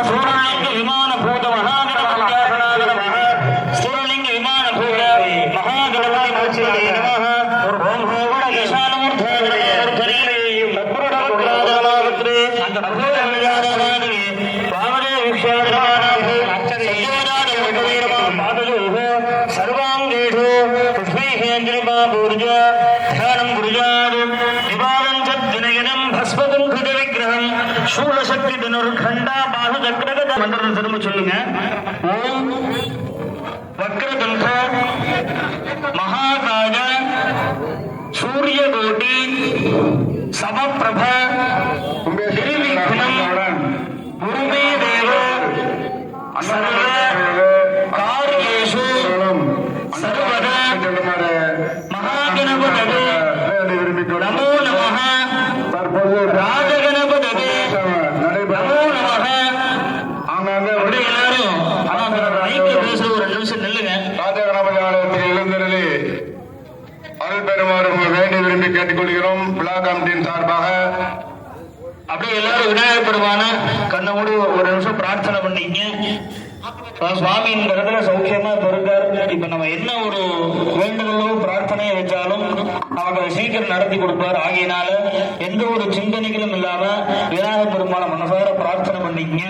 சூரலிங்க விமான பூத மகாகணபதி சூரலிங்க விமான பூத மகாகணபதி மூர்த்தியே நமः ஓம் ஹோவட ஈசானமூர்த்தயே சத்குருடவக்ராதமாகத்ரே அற்புதமயாதமாகவே பாவனே விக்ஷேதமானாஹி சத்யோதாதமுகவீரமாம் பாதஜோஹ சர்வாங்கேஷு புஷ்பைஹேந்திரிமா பூர்ஜ தியானம் குருஜாத் நிபாதம் சத்வினயனம் பஸ்மகம் கிருத விக்கிரகம் சூலசக்தி தனுர்கண்டா பாஹு சக்கரகத மந்திரத்தை திரும்ப சொல்லுங்க. ஓம் வக்ரதுண்ட மகாகாய சூரியகோட்டி சமப்பிரப நிர்விக்னம் குருமே தேவ சர்வ காரியேஷு சர்வத மகாகணபதவே நமோ நமः ராஜகணபதவே நமோ நமः. அப்படியே எல்லாரும் மைக்ல பேசுற ஒரு 2 நிமிஷம் நில்லுங்க. ராஜகணபதி ஆலயத்தில் எழுந்தருளி அருள் பெறுமாறு வேண்டி விரும்பி கேட்டுக்கொள்கிறோம். விழா கமிட்டியின் சார்பாக அப்படியே எல்லாரும் விநாயகர் பெருமான கண்ணை மூடி ஒரு நிமிஷம் பிரார்த்தனை பண்ணீங்க. சுவாமி இந்த இடத்துல சௌக்கியமா இருக்கார். இப்ப நம்ம என்ன ஒரு வேண்டுதலோ பிரார்த்தனையை வச்சாலும் நமக்கு அதை சீக்கிரம் நடத்தி கொடுப்பார். ஆகையினால எந்த ஒரு சிந்தனைகளும் இல்லாம விநாயகர் பெருமான மனசார பிரார்த்தனை பண்ணீங்க.